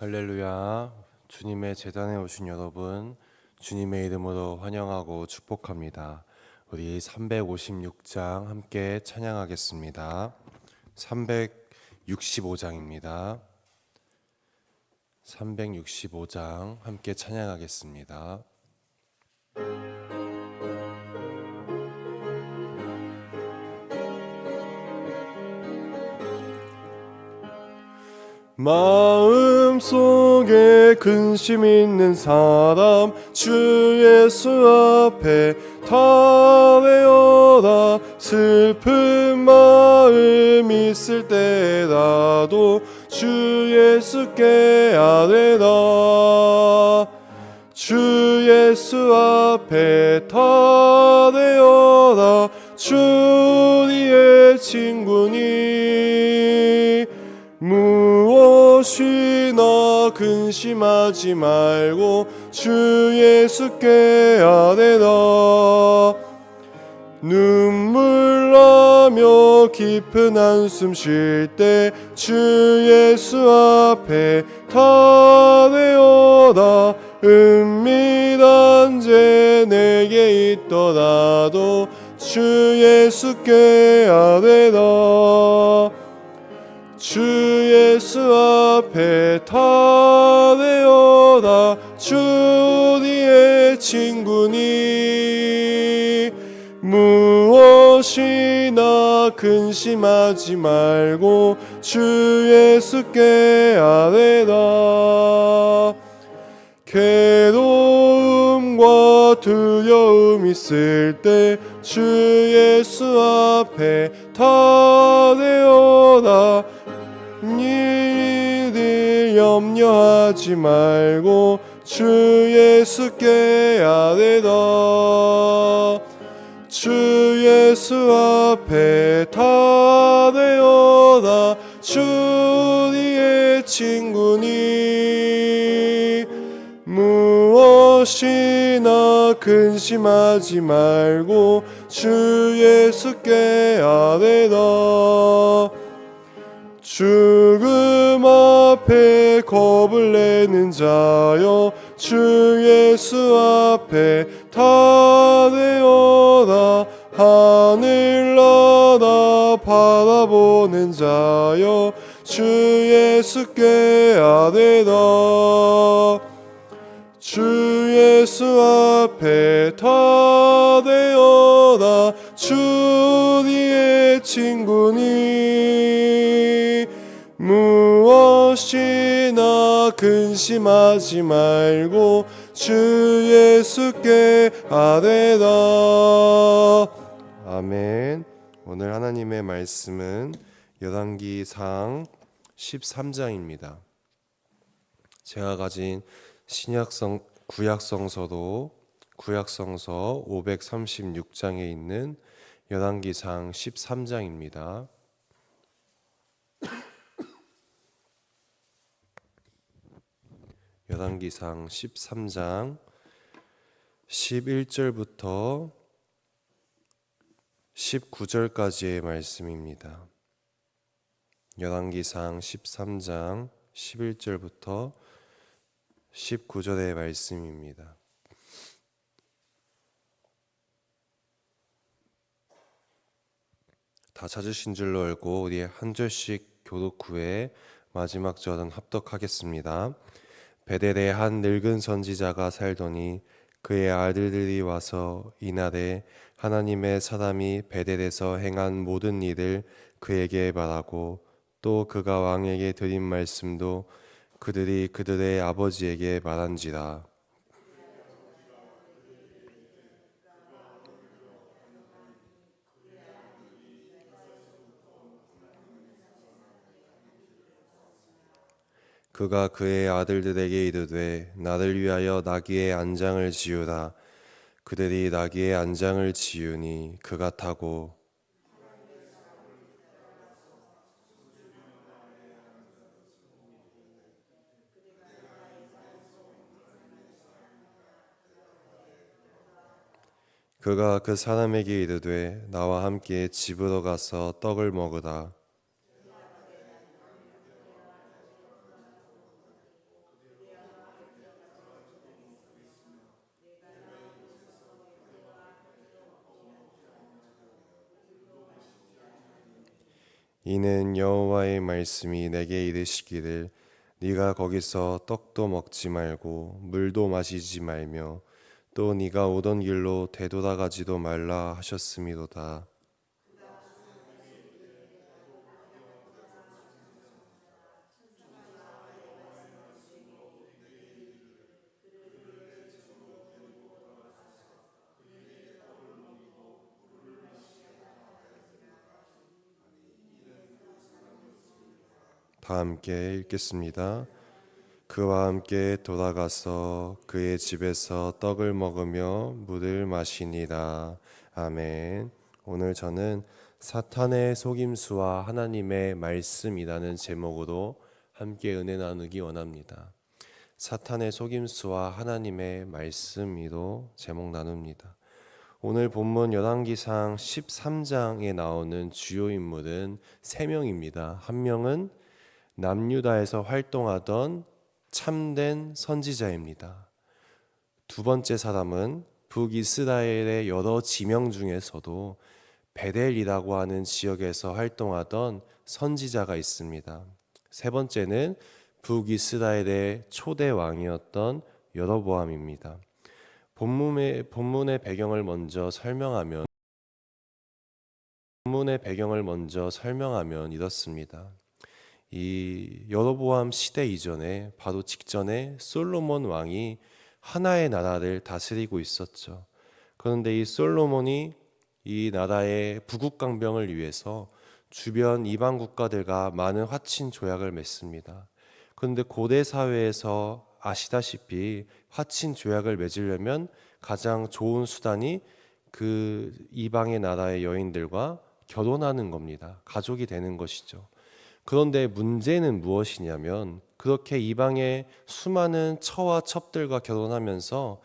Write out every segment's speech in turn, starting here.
할렐루야. 주님의 제단에 오신 여러분, 주님의 이름으로 환영하고 축복합니다. 우리 356장 함께 찬양하겠습니다. 365장입니다. 365장 함께 찬양하겠습니다. 마음속에 근심 있는 사람 주 예수 앞에 다 내어라. 슬픈 마음 있을 때라도 주 예수께 아뢰라. 주 예수 앞에 다 내어라. 주 우리의 친구니 무엇이나 근심하지 말고 주 예수께 아뢰라. 눈물 나며 깊은 한숨 쉴 때 주 예수 앞에 다 내어라. 은밀한 죄 내게 있더라도 주 예수께 아뢰라. 주 예수 앞에 다 내어라. 주 우리의 친구니 무엇이나 근심하지 말고 주 예수께 아뢰라. 괴로움과 두려움 있을 때 주 예수 앞에 다 내어라. 일을 염려하지 말고 주 예수께 아뢰라. 주 예수 앞에 다 내어라. 주 우리의 친구니 무엇이나 근심하지 말고 주 예수께 아뢰라. 죽음 앞에 겁을 내는 자여 주 예수 앞에 다 내어라. 하늘나라 바라보는 자여 주 예수께 아뢰라. 주 예수 앞에 다 내어라. 주 우리의 친구니 무엇이나 근심하지 말고 주 예수께 아뢰라. 아멘. 오늘 하나님의 말씀은 열왕기상 13장입니다. 제가 가진 구약성서 536장에 있는 열왕기상 13장입니다. 열왕기상 13장 11절부터 19절까지의 말씀입니다. 열왕기상 13장 11절부터 19절의 말씀입니다. 다 찾으신 줄로 알고 우리 한 절씩 교독 후에 마지막 절은 합독하겠습니다. 베델에 한 늙은 선지자가 살더니 그의 아들들이 와서 이날에 하나님의 사람이 베델에서 행한 모든 일을 그에게 말하고 또 그가 왕에게 드린 말씀도 그들이 그들의 아버지에게 말한지라. 그가 그의 아들들에게 이르되 나를 위하여 나귀의 안장을 지으라. 그들이 나귀의 안장을 지으니 그가 타고 그가 그 사람에게 이르되 나와 함께 집으로 가서 떡을 먹으라. 이는 여호와의 말씀이 내게 이르시기를 네가 거기서 떡도 먹지 말고 물도 마시지 말며 또 네가 오던 길로 되돌아가지도 말라 하셨음이로다. 다 함께 읽겠습니다. 그와 함께 돌아가서 그의 집에서 떡을 먹으며 물을 마시니라. 아멘. 오늘 저는 사탄의 속임수와 하나님의 말씀이라는 제목으로 함께 은혜 나누기 원합니다. 사탄의 속임수와 하나님의 말씀으로 제목 나눕니다. 오늘 본문 열왕기상 13장에 나오는 주요 인물은 3명입니다. 한 명은 남유다에서 활동하던 참된 선지자입니다. 두 번째 사람은 북이스라엘의 여러 지명 중에서도 베델이라고 하는 지역에서 활동하던 선지자가 있습니다. 세 번째는 북이스라엘의 초대 왕이었던 여로보암입니다. 본문의 배경을 먼저 설명하면 이렇습니다. 이 여로보암 시대 이전에 바로 직전에 솔로몬 왕이 하나의 나라를 다스리고 있었죠. 그런데 이 솔로몬이 이 나라의 부국강병을 위해서 주변 이방 국가들과 많은 화친 조약을 맺습니다. 그런데 고대 사회에서 아시다시피 화친 조약을 맺으려면 가장 좋은 수단이 그 이방의 나라의 여인들과 결혼하는 겁니다. 가족이 되는 것이죠. 그런데 문제는 무엇이냐면 그렇게 이방의 수많은 처와 첩들과 결혼하면서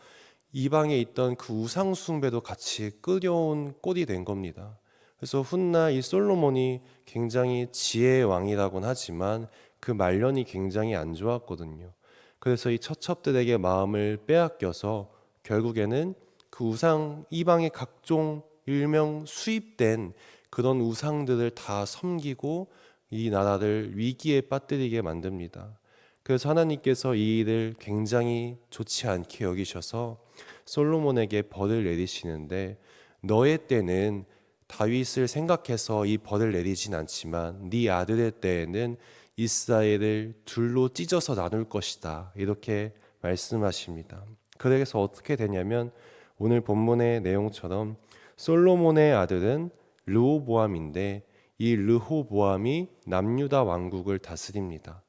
이방에 있던 그 우상 숭배도 같이 끌어온 꼴이 된 겁니다. 그래서 훗날 이 솔로몬이 굉장히 지혜의 왕이라고는 하지만 그 말년이 굉장히 안 좋았거든요. 그래서 이 처첩들에게 마음을 빼앗겨서 결국에는 그 우상 이방의 각종 일명 수입된 그런 우상들을 다 섬기고 이 나라를 위기에 빠뜨리게 만듭니다. 그래서 하나님께서 이 일을 굉장히 좋지 않게 여기셔서 솔로몬에게 벌을 내리시는데 너의 때는 다윗을 생각해서 이 벌을 내리진 않지만 네 아들의 때에는 이스라엘을 둘로 찢어서 나눌 것이다. 이렇게 말씀하십니다. 그래서 어떻게 되냐면 오늘 본문의 내용처럼 솔로몬의 아들은 르호보암인데 이 르호보암이 남유다 왕국을 다스립니다.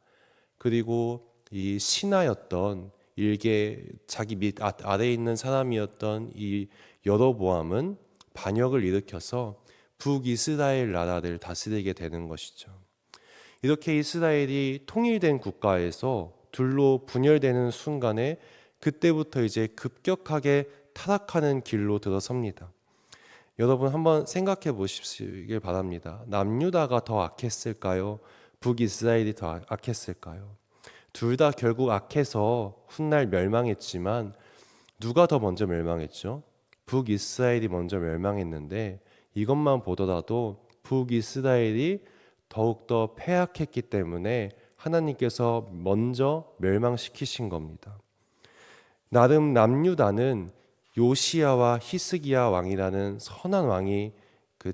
그리고 이 신하였던 일개 자기 밑 아래에 있는 사람이었던 이 여로보암은 반역을 일으켜서 북이스라엘 나라를 다스리게 되는 것이죠. 이렇게 이스라엘이 통일된 국가에서 둘로 분열되는 순간에 그때부터 이제 급격하게 타락하는 길로 들어섭니다. 여러분 한번 생각해 보시길 바랍니다. 남유다가 더 악했을까요? 북이스라엘이 더 악했을까요? 둘 다 결국 악해서 훗날 멸망했지만 누가 더 먼저 멸망했죠? 북이스라엘이 먼저 멸망했는데 이것만 보더라도 북이스라엘이 더욱더 패악했기 때문에 하나님께서 먼저 멸망시키신 겁니다. 나름 남유다는 요시야와 히스기야 왕이라는 선한 왕이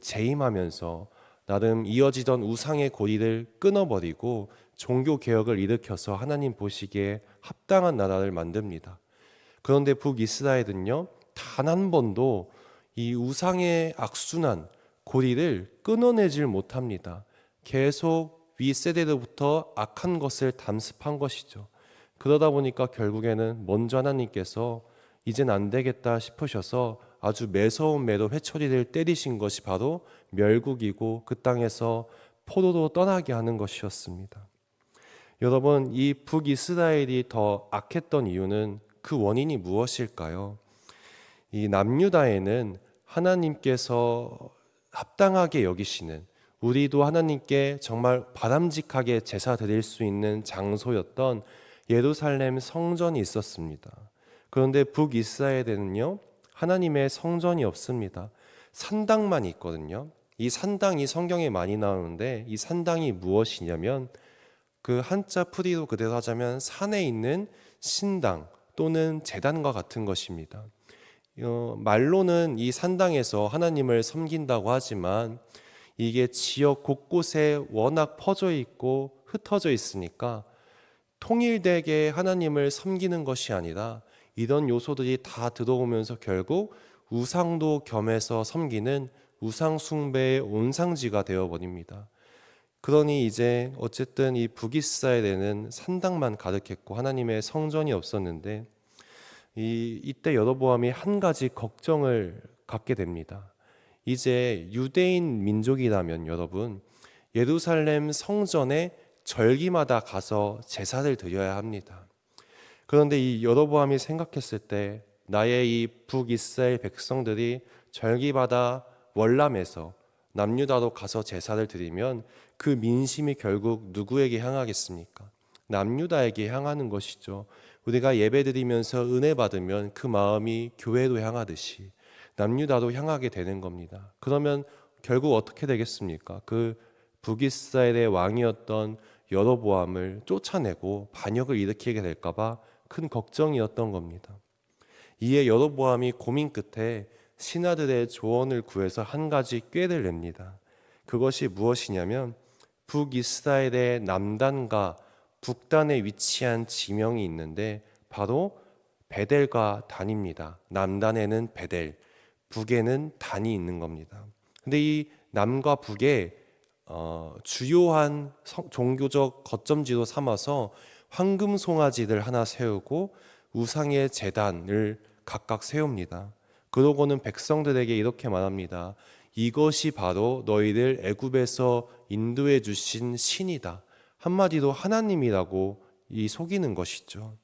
재임하면서 나름 이어지던 우상의 고리를 끊어버리고 종교 개혁을 일으켜서 하나님 보시기에 합당한 나라를 만듭니다. 그런데 북이스라엘은요, 단 한 번도 이 우상의 악순환 고리를 끊어내질 못합니다. 계속 윗세대로부터 악한 것을 담습한 것이죠. 그러다 보니까 결국에는 먼저 하나님께서 이젠 안 되겠다 싶으셔서 아주 매서운 매로 회초리를 때리신 것이 바로 멸국이고 그 땅에서 포로로 떠나게 하는 것이었습니다. 여러분, 이 북이스라엘이 더 악했던 이유는 그 원인이 무엇일까요? 이 남유다에는 하나님께서 합당하게 여기시는, 우리도 하나님께 정말 바람직하게 제사 드릴 수 있는 장소였던 예루살렘 성전이 있었습니다. 그런데 북이스라엘에는요, 하나님의 성전이 없습니다. 산당만 있거든요. 이 산당이 성경에 많이 나오는데 이 산당이 무엇이냐면 그 한자 풀이로 그대로 하자면 산에 있는 신당 또는 제단과 같은 것입니다. 말로는 이 산당에서 하나님을 섬긴다고 하지만 이게 지역 곳곳에 워낙 퍼져 있고 흩어져 있으니까 통일되게 하나님을 섬기는 것이 아니라 이런 요소들이 다 들어오면서 결국 우상도 겸해서 섬기는 우상 숭배의 온상지가 되어버립니다. 그러니 이제 어쨌든 이 북이스라엘에는 산당만 가득했고 하나님의 성전이 없었는데 이때 여로보암이 한 가지 걱정을 갖게 됩니다. 이제 유대인 민족이라면 여러분 예루살렘 성전에 절기마다 가서 제사를 드려야 합니다. 그런데 이 여로보암이 생각했을 때 나의 이 북이스라엘 백성들이 절기마다 월남에서 남유다로 가서 제사를 드리면 그 민심이 결국 누구에게 향하겠습니까? 남유다에게 향하는 것이죠. 우리가 예배드리면서 은혜 받으면 그 마음이 교회로 향하듯이 남유다로 향하게 되는 겁니다. 그러면 결국 어떻게 되겠습니까? 그 북이스라엘의 왕이었던 여로보암을 쫓아내고 반역을 일으키게 될까봐 큰 걱정이었던 겁니다. 이에 여로보암이 고민 끝에 신하들의 조언을 구해서 한 가지 꾀를 냅니다. 그것이 무엇이냐면 북이스라엘의 남단과 북단에 위치한 지명이 있는데 바로 베델과 단입니다. 남단에는 베델, 북에는 단이 있는 겁니다. 근데 이 남과 북에 주요한 종교적 거점지로 삼아서 황금 송아지를 하나 세우고 우상의 제단을 각각 세웁니다. 그러고는 백성들에게 이렇게 말합니다. 이것이 바로 너희를 애굽에서 인도해 주신 신이다. 한마디로 하나님이라고 속이는 것이죠.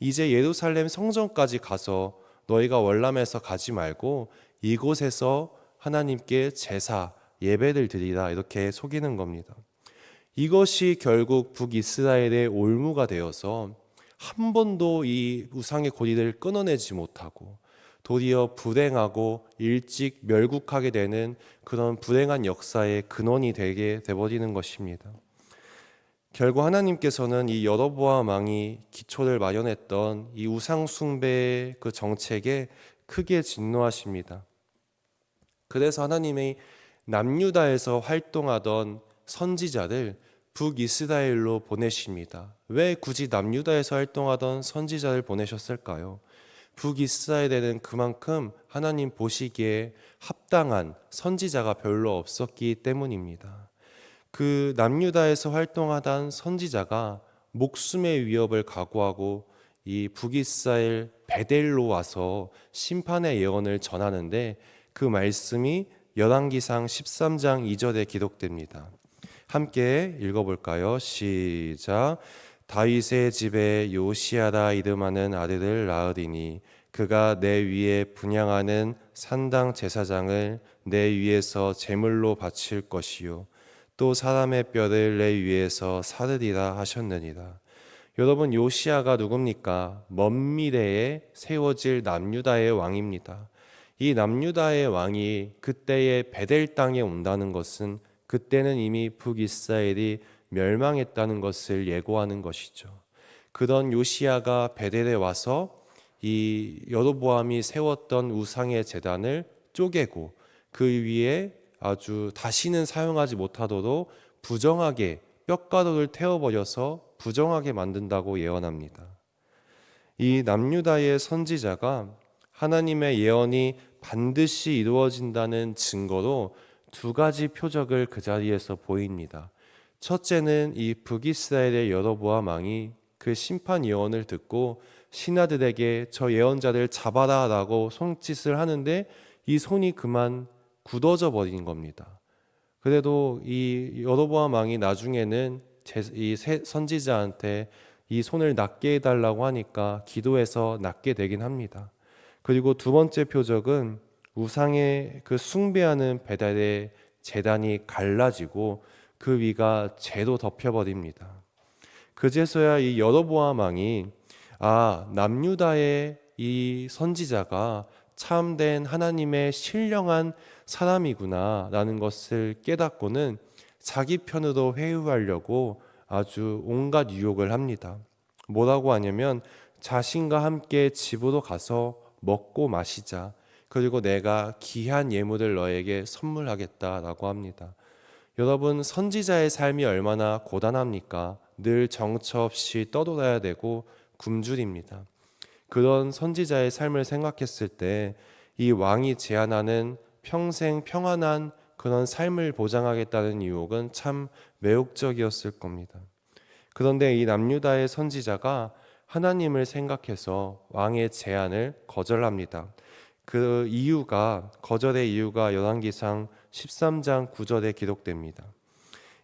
이제 예루살렘 성전까지 가서 너희가 월남에서 가지 말고 이곳에서 하나님께 제사, 예배를 드리라 이렇게 속이는 겁니다. 이것이 결국 북이스라엘의 올무가 되어서 한 번도 이 우상의 고리를 끊어내지 못하고 도리어 불행하고 일찍 멸국하게 되는 그런 불행한 역사의 근원이 되게 돼버리는 것입니다. 결국 하나님께서는 이 여로보암 왕이 기초를 마련했던 이 우상 숭배의 그 정책에 크게 진노하십니다. 그래서 하나님의 남유다에서 활동하던 선지자를 북이스라엘로 보내십니다. 왜 굳이 남유다에서 활동하던 선지자를 보내셨을까요? 북이스라엘에는 그만큼 하나님 보시기에 합당한 선지자가 별로 없었기 때문입니다. 그 남유다에서 활동하던 선지자가 목숨의 위협을 각오하고 이 북이스라엘 베델로 와서 심판의 예언을 전하는데 그 말씀이 열왕기상 13장 2절에 기록됩니다. 함께 읽어볼까요? 시작. 다윗의 집에 요시야라 이름하는 아들을 낳으리니 그가 내 위에 분향하는 산당 제사장을 내 위에서 제물로 바칠 것이요 또 사람의 뼈를 내 위에서 사르리라 하셨느니라. 여러분 요시야가 누굽니까? 먼 미래에 세워질 남유다의 왕입니다. 이 남유다의 왕이 그때의 베델 땅에 온다는 것은 그때는 이미 북이스라엘이 멸망했다는 것을 예고하는 것이죠. 그런 요시야가 베델에 와서 이 여로보암이 세웠던 우상의 제단을 쪼개고 그 위에 아주 다시는 사용하지 못하도록 부정하게 뼈가루를 태워버려서 부정하게 만든다고 예언합니다. 이 남유다의 선지자가 하나님의 예언이 반드시 이루어진다는 증거로 두 가지 표적을 그 자리에서 보입니다. 첫째는 이 북이스라엘의 여로보암 왕이 그 심판 예언을 듣고 신하들에게 저 예언자를 잡아라 라고 손짓을 하는데 이 손이 그만 굳어져 버린 겁니다. 그래도 이 여로보암 왕이 나중에는 이 선지자한테 이 손을 낫게 해달라고 하니까 기도해서 낫게 되긴 합니다. 그리고 두 번째 표적은 우상의 그 숭배하는 베델의 제단이 갈라지고 그 위가 재로 덮여버립니다. 그제서야 이 여로보암 왕이 남유다의 이 선지자가 참된 하나님의 신령한 사람이구나 라는 것을 깨닫고는 자기 편으로 회유하려고 아주 온갖 유혹을 합니다. 뭐라고 하냐면 자신과 함께 집으로 가서 먹고 마시자. 그리고 내가 귀한 예물을 너에게 선물하겠다라고 합니다. 여러분, 선지자의 삶이 얼마나 고단합니까? 늘 정처 없이 떠돌아야 되고 굶주립니다. 그런 선지자의 삶을 생각했을 때 이 왕이 제안하는 평생 평안한 그런 삶을 보장하겠다는 유혹은 참 매혹적이었을 겁니다. 그런데 이 남유다의 선지자가 하나님을 생각해서 왕의 제안을 거절합니다. 그 이유가 거절의 이유가 열왕기상 13장 9절에 기록됩니다.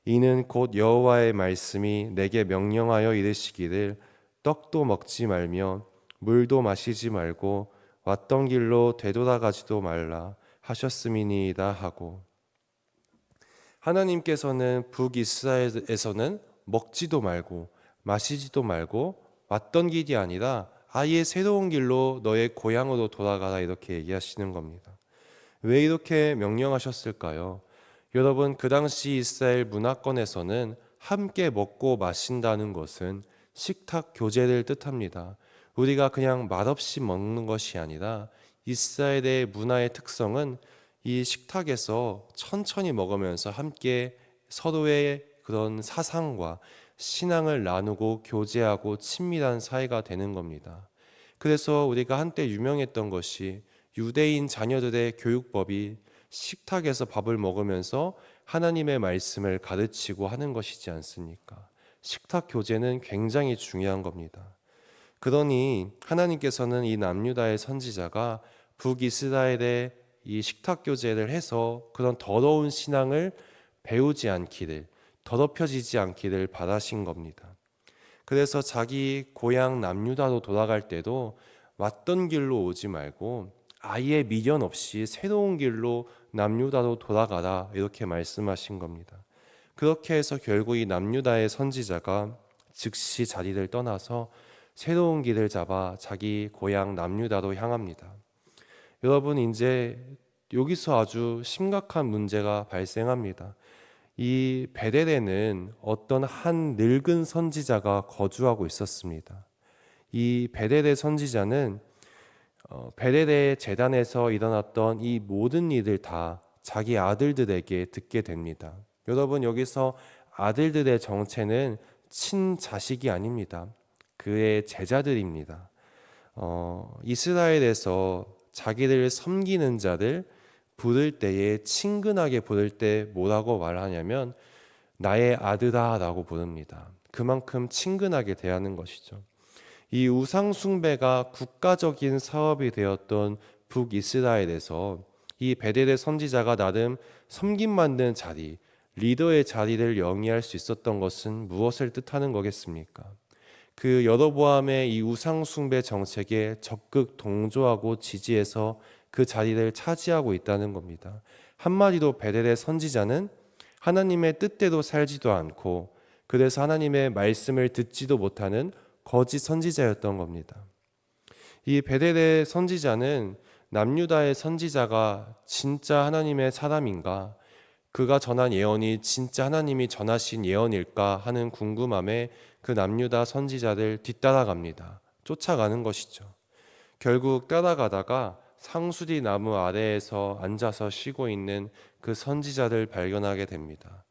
이는 곧 여호와의 말씀이 내게 명령하여 이르시기를 떡도 먹지 말며 물도 마시지 말고 왔던 길로 되돌아가지도 말라 하셨음이니이다 하고, 하나님께서는 북이스라엘에서는 먹지도 말고 마시지도 말고 왔던 길이 아니라 아예 새로운 길로 너의 고향으로 돌아가라 이렇게 얘기하시는 겁니다. 왜 이렇게 명령하셨을까요? 여러분, 그 당시 이스라엘 문화권에서는 함께 먹고 마신다는 것은 식탁 교제를 뜻합니다. 우리가 그냥 맛없이 먹는 것이 아니라 이스라엘의 문화의 특성은 이 식탁에서 천천히 먹으면서 함께 서로의 그런 사상과 신앙을 나누고 교제하고 친밀한 사이가 되는 겁니다. 그래서 우리가 한때 유명했던 것이 유대인 자녀들의 교육법이 식탁에서 밥을 먹으면서 하나님의 말씀을 가르치고 하는 것이지 않습니까? 식탁 교제는 굉장히 중요한 겁니다. 그러니 하나님께서는 이 남유다의 선지자가 북이스라엘의 이 식탁 교제를 해서 그런 더러운 신앙을 배우지 않기를, 더럽혀지지 않기를 바라신 겁니다. 그래서 자기 고향 남유다로 돌아갈 때도 왔던 길로 오지 말고 아예 미련 없이 새로운 길로 남유다로 돌아가라 이렇게 말씀하신 겁니다. 그렇게 해서 결국 이 남유다의 선지자가 즉시 자리를 떠나서 새로운 길을 잡아 자기 고향 남유다로 향합니다. 여러분, 이제 여기서 아주 심각한 문제가 발생합니다. 이 베델에는 어떤 한 늙은 선지자가 거주하고 있었습니다. 이 베델의 선지자는 베델의 제단에서 일어났던 이 모든 일을 다 자기 아들들에게 듣게 됩니다. 여러분, 여기서 아들들의 정체는 친자식이 아닙니다. 그의 제자들입니다. 이스라엘에서 자기를 섬기는 자를 부를 때에 친근하게 부를 때 뭐라고 말하냐면 나의 아들아 라고 부릅니다. 그만큼 친근하게 대하는 것이죠. 이 우상 숭배가 국가적인 사업이 되었던 북이스라엘에서 이 베델의 선지자가 나름 섬김받는 자리, 리더의 자리를 영위할 수 있었던 것은 무엇을 뜻하는 거겠습니까? 그 여로보암의 이 우상 숭배 정책에 적극 동조하고 지지해서 그 자리를 차지하고 있다는 겁니다. 한마디로 베델의 선지자는 하나님의 뜻대로 살지도 않고 그래서 하나님의 말씀을 듣지도 못하는 거짓 선지자였던 겁니다. 이 베델의 선지자는 남유다의 선지자가 진짜 하나님의 사람인가, 그가 전한 예언이 진짜 하나님이 전하신 예언일까 하는 궁금함에 그 남유다 선지자를 뒤따라갑니다. 쫓아가는 것이죠. 결국 따라가다가 상수리 나무 아래에서 앉아서 쉬고 있는 그 선지자를 발견하게 됩니다.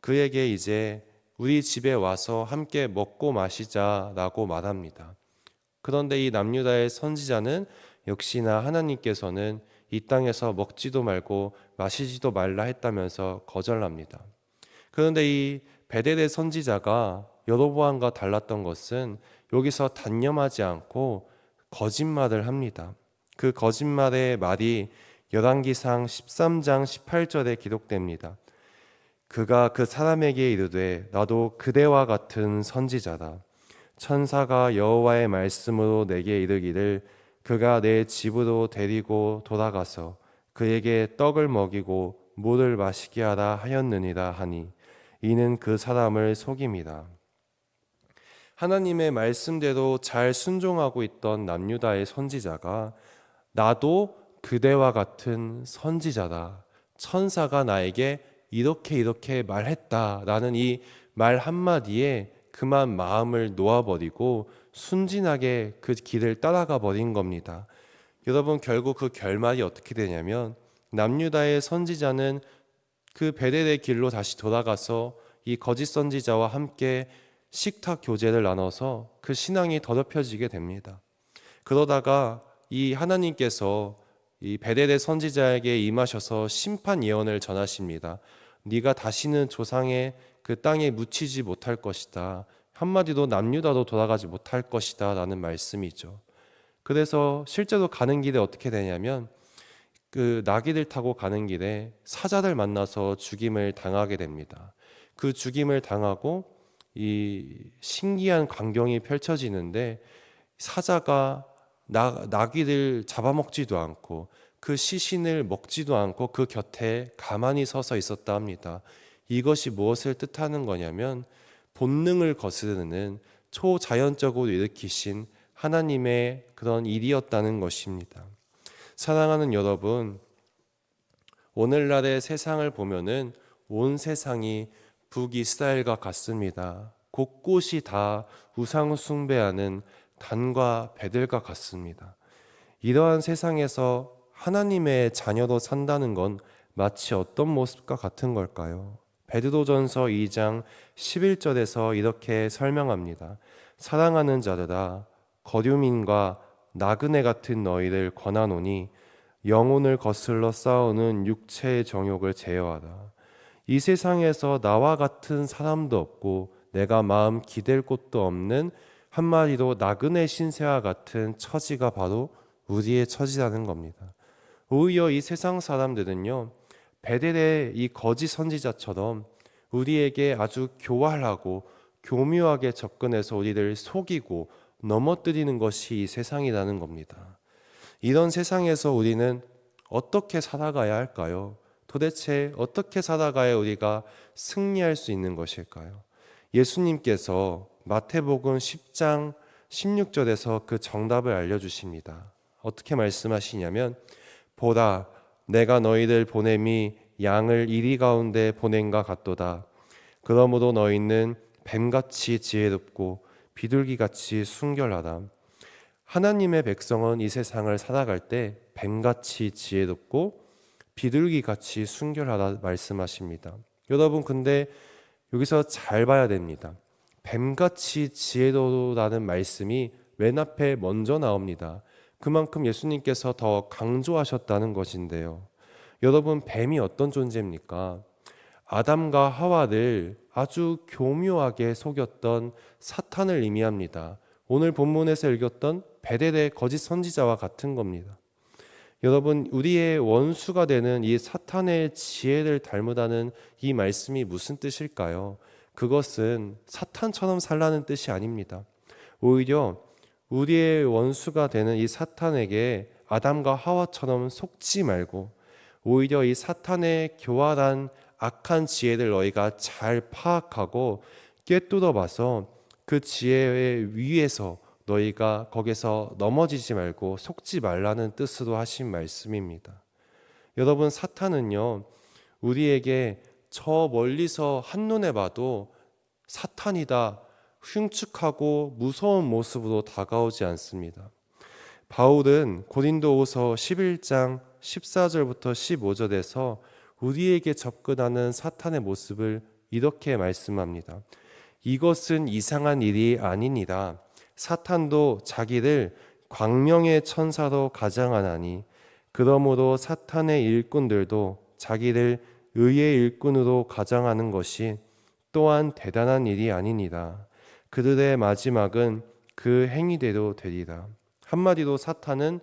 그에게 이제 우리 집에 와서 함께 먹고 마시자라고 말합니다. 그런데 이 남유다의 선지자는 역시나 하나님께서는 이 땅에서 먹지도 말고 마시지도 말라 했다면서 거절합니다. 그런데 이 베델의 선지자가 여로보암과 달랐던 것은 여기서 단념하지 않고 거짓말을 합니다. 그 거짓말의 말이 열왕기상 13장 18절에 기록됩니다. 그가 그 사람에게 이르되 나도 그대와 같은 선지자다. 천사가 여호와의 말씀으로 내게 이르기를 그가 내 집으로 데리고 돌아가서 그에게 떡을 먹이고 물을 마시게 하라 하였느니라 하니 이는 그 사람을 속임이라. 하나님의 말씀대로 잘 순종하고 있던 남유다의 선지자가 나도 그대와 같은 선지자다. 천사가 나에게 이렇게 말했다라는 이 말 한마디에 그만 마음을 놓아버리고 순진하게 그 길을 따라가 버린 겁니다. 여러분, 결국 그 결말이 어떻게 되냐면 남유다의 선지자는 그 베델의 길로 다시 돌아가서 이 거짓 선지자와 함께 식탁 교제를 나눠서 그 신앙이 더럽혀지게 됩니다. 그러다가 이 하나님께서 이 베델의 선지자에게 임하셔서 심판 예언을 전하십니다. 네가 다시는 조상의 그 땅에 묻히지 못할 것이다. 한마디로 남유다로 돌아가지 못할 것이다 라는 말씀이죠. 그래서 실제로 가는 길에 어떻게 되냐면 그 나귀를 타고 가는 길에 사자를 만나서 죽임을 당하게 됩니다. 그 죽임을 당하고 이 신기한 광경이 펼쳐지는데 사자가 나귀를 잡아먹지도 않고 그 시신을 먹지도 않고 그 곁에 가만히 서서 있었다 합니다. 이것이 무엇을 뜻하는 거냐면 본능을 거스르는 초자연적으로 일으키신 하나님의 그런 일이었다는 것입니다. 사랑하는 여러분, 오늘날의 세상을 보면은 온 세상이 북이스라엘과 같습니다. 곳곳이 다 우상 숭배하는 단과 베들과 같습니다. 이러한 세상에서 하나님의 자녀로 산다는 건 마치 어떤 모습과 같은 걸까요? 베드로전서 2장 11절에서 이렇게 설명합니다. 사랑하는 자들아, 거류민과 나그네 같은 너희를 권하노니 영혼을 거슬러 싸우는 육체의 정욕을 제어하라. 이 세상에서 나와 같은 사람도 없고 내가 마음 기댈 곳도 없는 한마디로 나그네 신세와 같은 처지가 바로 우리의 처지라는 겁니다. 오히려 이 세상 사람들은요, 베델의 이 거짓 선지자처럼 우리에게 아주 교활하고 교묘하게 접근해서 우리를 속이고 넘어뜨리는 것이 이 세상이라는 겁니다. 이런 세상에서 우리는 어떻게 살아가야 할까요? 도대체 어떻게 살아가야 우리가 승리할 수 있는 것일까요? 예수님께서 마태복음 10장 16절에서 그 정답을 알려주십니다. 어떻게 말씀하시냐면 보라, 내가 너희를 보냄이 양을 이리 가운데 보냄과 같도다. 그러므로 너희는 뱀같이 지혜롭고 비둘기같이 순결하다. 하나님의 백성은 이 세상을 살아갈 때 뱀같이 지혜롭고 비둘기같이 순결하다 말씀하십니다. 여러분, 근데 여기서 잘 봐야 됩니다. 뱀같이 지혜로라는 말씀이 맨 앞에 먼저 나옵니다. 그만큼 예수님께서 더 강조하셨다는 것인데요. 여러분, 뱀이 어떤 존재입니까? 아담과 하와를 아주 교묘하게 속였던 사탄을 의미합니다. 오늘 본문에서 읽었던 베델의 거짓 선지자와 같은 겁니다. 여러분, 우리의 원수가 되는 이 사탄의 지혜를 닮으다는 이 말씀이 무슨 뜻일까요? 그것은 사탄처럼 살라는 뜻이 아닙니다. 오히려 우리의 원수가 되는 이 사탄에게 아담과 하와처럼 속지 말고 오히려 이 사탄의 교활한 악한 지혜를 너희가 잘 파악하고 꿰뚫어 봐서 그 지혜의 위에서 너희가 거기서 넘어지지 말고 속지 말라는 뜻으로 하신 말씀입니다. 여러분, 사탄은요, 우리에게 저 멀리서 한눈에 봐도 사탄이다, 흉측하고 무서운 모습으로 다가오지 않습니다. 바울은 고린도후서 11장 14절부터 15절에서 우리에게 접근하는 사탄의 모습을 이렇게 말씀합니다. 이것은 이상한 일이 아니니라. 사탄도 자기를 광명의 천사로 가장하나니 그러므로 사탄의 일꾼들도 자기를 의의 일꾼으로 가장하는 것이 또한 대단한 일이 아니니라. 그들의 마지막은 그 행위대로 되리라. 한마디로 사탄은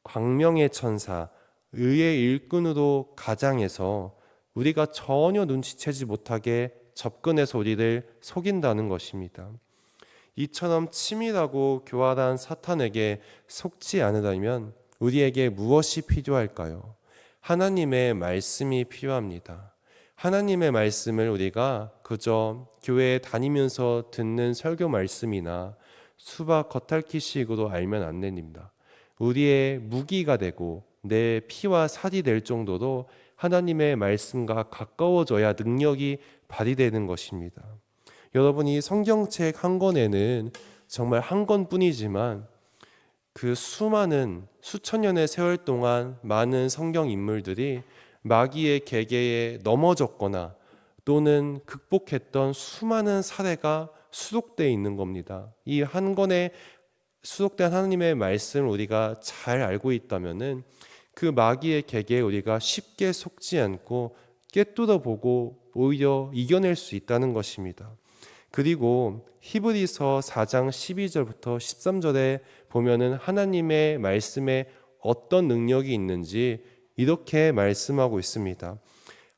광명의 천사, 의의 일꾼으로 가장해서 우리가 전혀 눈치채지 못하게 접근해서 우리를 속인다는 것입니다. 이처럼 치밀하고 교활한 사탄에게 속지 않으려면 우리에게 무엇이 필요할까요? 하나님의 말씀이 필요합니다. 하나님의 말씀을 우리가 그저 교회에 다니면서 듣는 설교 말씀이나 수박 겉핥기식으로 알면 안 됩니다. 우리의 무기가 되고 내 피와 살이 될 정도로 하나님의 말씀과 가까워져야 능력이 발휘되는 것입니다. 여러분, 이 성경책 한 권에는 정말 한 권뿐이지만 그 수많은 수천 년의 세월 동안 많은 성경 인물들이 마귀의 계계에 넘어졌거나 또는 극복했던 수많은 사례가 수록되어 있는 겁니다. 이 한 권에 수록된 하나님의 말씀을 우리가 잘 알고 있다면은 그 마귀의 계계에 우리가 쉽게 속지 않고 꿰뚫어 보고 오히려 이겨낼 수 있다는 것입니다. 그리고 히브리서 4장 12절부터 13절에 보면은 하나님의 말씀에 어떤 능력이 있는지 이렇게 말씀하고 있습니다.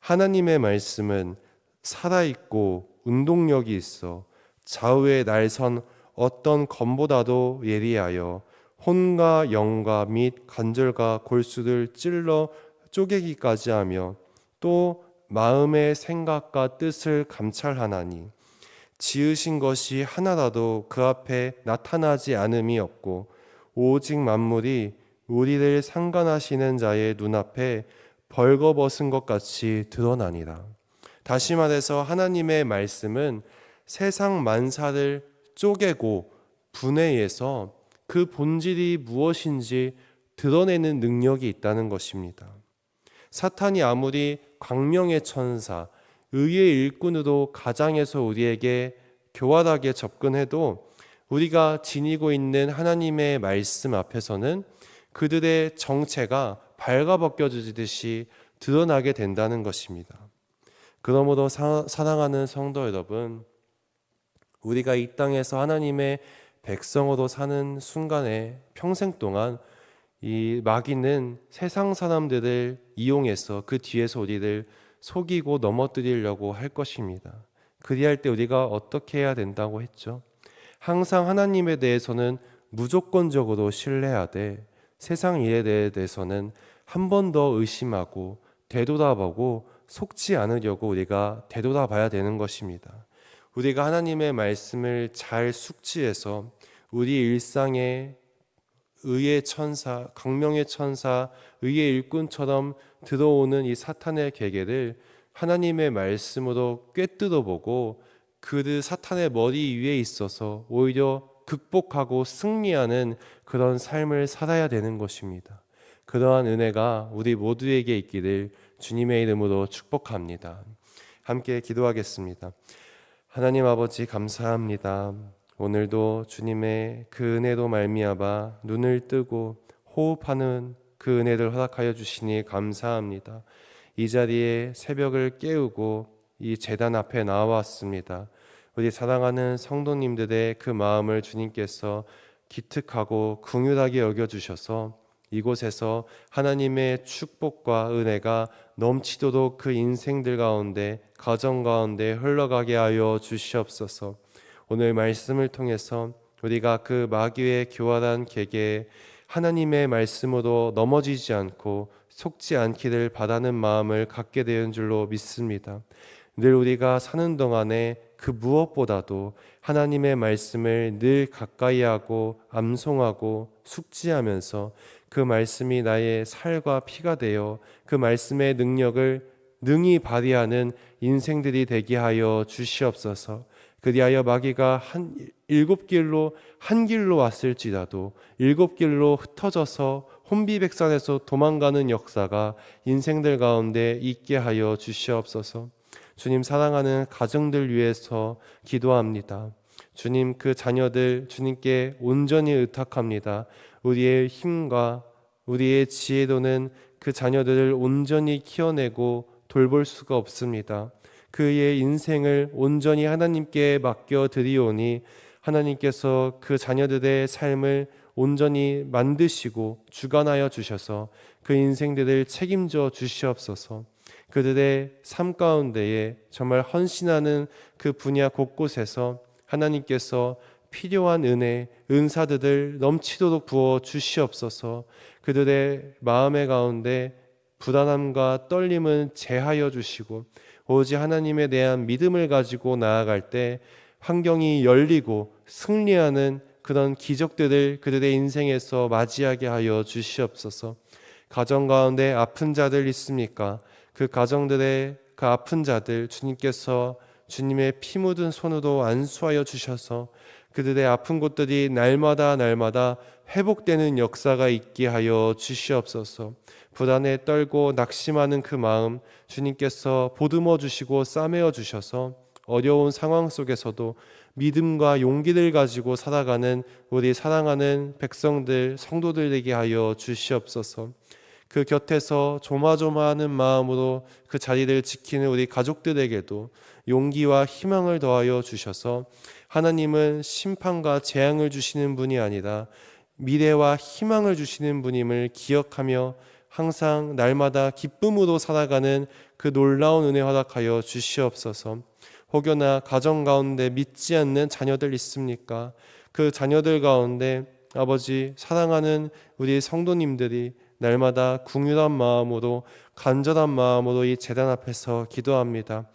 하나님의 말씀은 살아있고 운동력이 있어 좌우의 날선 어떤 검보다도 예리하여 혼과 영과 및 관절과 골수를 찔러 쪼개기까지 하며 또 마음의 생각과 뜻을 감찰하나니 지으신 것이 하나라도 그 앞에 나타나지 않음이 없고 오직 만물이 우리를 상관하시는 자의 눈앞에 벌거벗은 것 같이 드러나니라. 다시 말해서 하나님의 말씀은 세상 만사를 쪼개고 분해해서 그 본질이 무엇인지 드러내는 능력이 있다는 것입니다. 사탄이 아무리 광명의 천사, 의의 일꾼으로 가장해서 우리에게 교활하게 접근해도 우리가 지니고 있는 하나님의 말씀 앞에서는 그들의 정체가 발가벗겨지듯이 드러나게 된다는 것입니다. 그러므로 사랑하는 성도 여러분, 우리가 이 땅에서 하나님의 백성으로 사는 순간에 평생 동안 이 마귀는 세상 사람들을 이용해서 그 뒤에서 우리를 속이고 넘어뜨리려고 할 것입니다. 그리할 때 우리가 어떻게 해야 된다고 했죠? 항상 하나님에 대해서는 무조건적으로 신뢰하되 세상 일에 대해서는 한 번 더 의심하고 되돌아보고 속지 않으려고 우리가 되돌아봐야 되는 것입니다. 우리가 하나님의 말씀을 잘 숙지해서 우리 일상에 의의 천사, 강명의 천사, 의의 일꾼처럼 들어오는 이 사탄의 계계를 하나님의 말씀으로 꿰뚫어 보고 그 사탄의 머리 위에 있어서 오히려 극복하고 승리하는 그런 삶을 살아야 되는 것입니다. 그러한 은혜가 우리 모두에게 있기를 주님의 이름으로 축복합니다. 함께 기도하겠습니다. 하나님 아버지, 감사합니다. 오늘도 주님의 그 은혜로 말미암아 눈을 뜨고 호흡하는 그 은혜를 허락하여 주시니 감사합니다. 이 자리에 새벽을 깨우고 이 제단 앞에 나왔습니다. 우리 사랑하는 성도님들의 그 마음을 주님께서 기특하고 긍휼하게 여겨주셔서 이곳에서 하나님의 축복과 은혜가 넘치도록 그 인생들 가운데, 가정 가운데 흘러가게 하여 주시옵소서. 오늘 말씀을 통해서 우리가 그 마귀의 교활한 계계에 하나님의 말씀으로 넘어지지 않고 속지 않기를 바라는 마음을 갖게 되는 줄로 믿습니다. 늘 우리가 사는 동안에 그 무엇보다도 하나님의 말씀을 늘 가까이 하고 암송하고 숙지하면서 그 말씀이 나의 살과 피가 되어 그 말씀의 능력을 능히 발휘하는 인생들이 되게 하여 주시옵소서. 그리하여 마귀가 일곱 길로 한 길로 왔을지라도 일곱 길로 흩어져서 혼비백산에서 도망가는 역사가 인생들 가운데 있게 하여 주시옵소서. 주님, 사랑하는 가정들 위해서 기도합니다. 주님, 그 자녀들 주님께 온전히 의탁합니다. 우리의 힘과 우리의 지혜로는 그 자녀들을 온전히 키워내고 돌볼 수가 없습니다. 그의 인생을 온전히 하나님께 맡겨드리오니 하나님께서 그 자녀들의 삶을 온전히 만드시고 주관하여 주셔서 그 인생들을 책임져 주시옵소서. 그들의 삶 가운데에 정말 헌신하는 그 분야 곳곳에서 하나님께서 필요한 은혜, 은사들을 넘치도록 부어 주시옵소서. 그들의 마음의 가운데 불안함과 떨림은 제하여 주시고 오직 하나님에 대한 믿음을 가지고 나아갈 때 환경이 열리고 승리하는 그런 기적들을 그들의 인생에서 맞이하게 하여 주시옵소서. 가정 가운데 아픈 자들 있습니까? 그 가정들의 그 아픈 자들 주님께서 주님의 피 묻은 손으로 안수하여 주셔서 그들의 아픈 곳들이 날마다 회복되는 역사가 있게 하여 주시옵소서. 불안에 떨고 낙심하는 그 마음 주님께서 보듬어 주시고 싸매어 주셔서 어려운 상황 속에서도 믿음과 용기를 가지고 살아가는 우리 사랑하는 백성들, 성도들에게 하여 주시옵소서. 그 곁에서 조마조마하는 마음으로 그 자리를 지키는 우리 가족들에게도 용기와 희망을 더하여 주셔서 하나님은 심판과 재앙을 주시는 분이 아니라 미래와 희망을 주시는 분임을 기억하며 항상 날마다 기쁨으로 살아가는 그 놀라운 은혜 허락하여 주시옵소서. 혹여나 가정 가운데 믿지 않는 자녀들 있습니까? 그 자녀들 가운데 아버지 사랑하는 우리 성도님들이 날마다 긍휼한 마음으로 간절한 마음으로 이 제단 앞에서 기도합니다.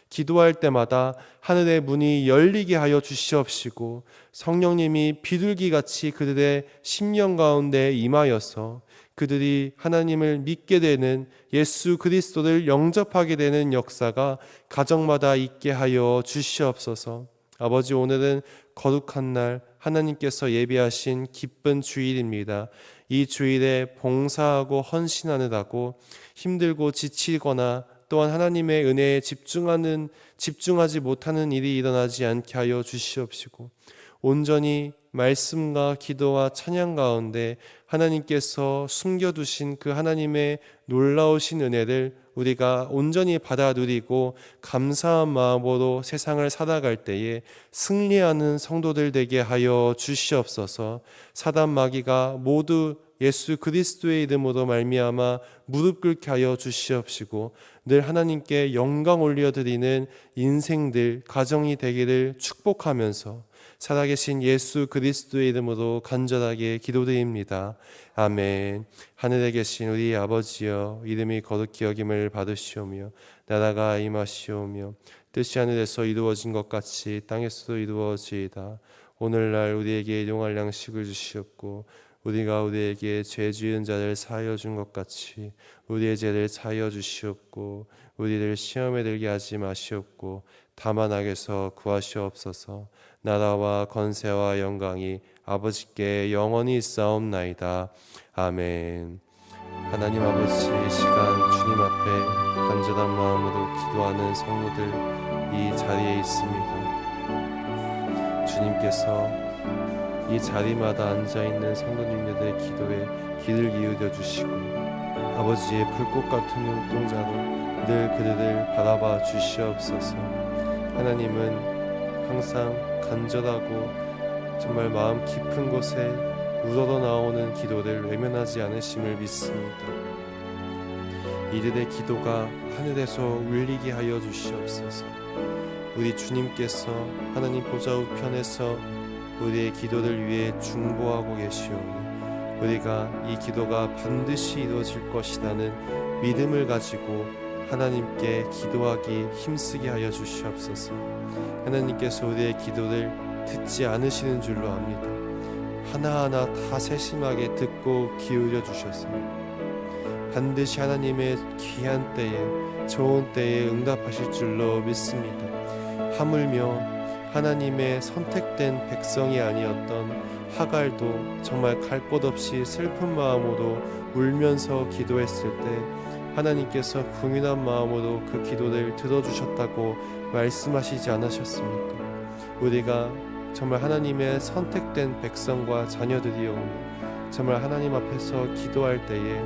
기도할 때마다 하늘의 문이 열리게 하여 주시옵시고 성령님이 비둘기같이 그들의 심령 가운데 임하여서 그들이 하나님을 믿게 되는 예수 그리스도를 영접하게 되는 역사가 가정마다 있게 하여 주시옵소서. 아버지, 오늘은 거룩한 날 하나님께서 예비하신 기쁜 주일입니다. 이 주일에 봉사하고 헌신하느라고 힘들고 지치거나 또한 하나님의 은혜에 집중하지 못하는 일이 일어나지 않게 하여 주시옵시고 온전히 말씀과 기도와 찬양 가운데 하나님께서 숨겨두신 그 하나님의 놀라우신 은혜를 우리가 온전히 받아 누리고 감사한 마음으로 세상을 살아갈 때에 승리하는 성도들 되게 하여 주시옵소서. 사단 마귀가 모두 예수 그리스도의 이름으로 말미암아 무릎 꿇게 하여 주시옵시고 늘 하나님께 영광 올려드리는 인생들, 가정이 되기를 축복하면서 살아계신 예수 그리스도의 이름으로 간절하게 기도드립니다. 아멘. 하늘에 계신 우리 아버지여, 이름이 거룩히 여김을 받으시오며 나라가 임하시오며 뜻이 하늘에서 이루어진 것 같이 땅에서도 이루어지이다. 오늘날 우리에게 일용할 양식을 주시옵고 우리가 우리에게 죄 지은 자를 사하여 준 것 같이 우리의 죄를 사하여 주시옵고 우리를 시험에 들게 하지 마시옵고 다만 악에서 구하시옵소서. 나라와 건세와 영광이 아버지께 영원히 있사옵나이다. 아멘. 하나님 아버지, 이 시간 주님 앞에 간절한 마음으로 기도하는 성도들 이 자리에 있습니다. 주님께서 이 자리마다 앉아있는 성도님들의 기도에 귀를 기울여 주시고 아버지의 불꽃 같은 눈동자로 늘 그들을 바라봐 주시옵소서. 하나님은 항상 간절하고 정말 마음 깊은 곳에 우러러 나오는 기도를 외면하지 않으심을 믿습니다. 이들의 기도가 하늘에서 울리게 하여 주시옵소서. 우리 주님께서 하나님 보좌 우편에서 우리의 기도를 위해 중보하고 계시오니 우리가 이 기도가 반드시 이루어질 것이라는 믿음을 가지고 하나님께 기도하기 힘쓰게 하여 주시옵소서. 하나님께서 우리의 기도를 듣지 않으시는 줄로 압니다. 하나하나 다 세심하게 듣고 기울여 주셔서 반드시 하나님의 귀한 때에 좋은 때에 응답하실 줄로 믿습니다. 하물며 하나님의 선택된 백성이 아니었던 하갈도 정말 갈 곳 없이 슬픈 마음으로 울면서 기도했을 때 하나님께서 긍휼한 마음으로 그 기도를 들어주셨다고 말씀하시지 않으셨습니까? 우리가 정말 하나님의 선택된 백성과 자녀들이오니 정말 하나님 앞에서 기도할 때에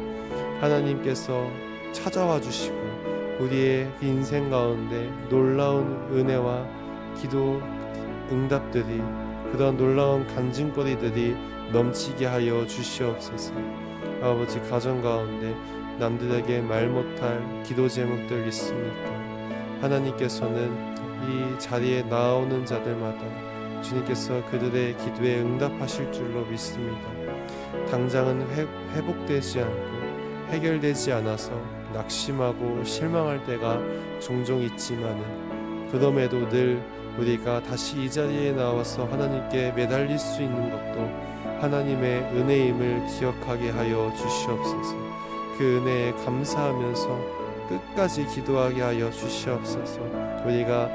하나님께서 찾아와 주시고 우리의 인생 가운데 놀라운 은혜와 기도 응답들이 그런 놀라운 간증거리들이 넘치게 하여 주시옵소서. 아버지, 가정 가운데 남들에게 말 못할 기도 제목들 있습니까? 하나님께서는 이 자리에 나오는 자들마다 주님께서 그들의 기도에 응답하실 줄로 믿습니다. 당장은 회복되지 않고 해결되지 않아서 낙심하고 실망할 때가 종종 있지만은 그럼에도 늘 우리가 다시 이 자리에 나와서 하나님께 매달릴 수 있는 것도 하나님의 은혜임을 기억하게 하여 주시옵소서. 그 은혜에 감사하면서 끝까지 기도하게 하여 주시옵소서. 우리가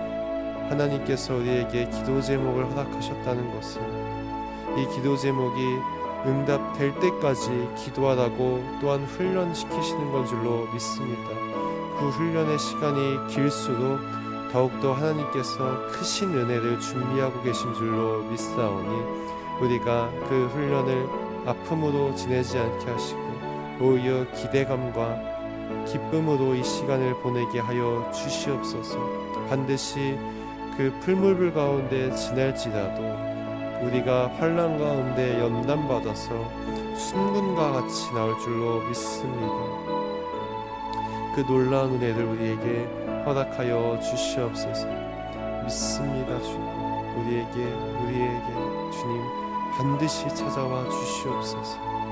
하나님께서 우리에게 기도 제목을 허락하셨다는 것은 이 기도 제목이 응답될 때까지 기도하라고 또한 훈련시키시는 건 줄로 믿습니다. 그 훈련의 시간이 길수록 더욱더 하나님께서 크신 은혜를 준비하고 계신 줄로 믿사오니 우리가 그 훈련을 아픔으로 지내지 않게 하시고 오히려 기대감과 기쁨으로 이 시간을 보내게 하여 주시옵소서. 반드시 그 풀무불 가운데 지날지라도 우리가 환난 가운데 연단받아서 순금과 같이 나올 줄로 믿습니다. 그 놀라운 은혜를 우리에게 허락하여 주시옵소서. 믿습니다. 주님, 우리에게 주님 반드시 찾아와 주시옵소서.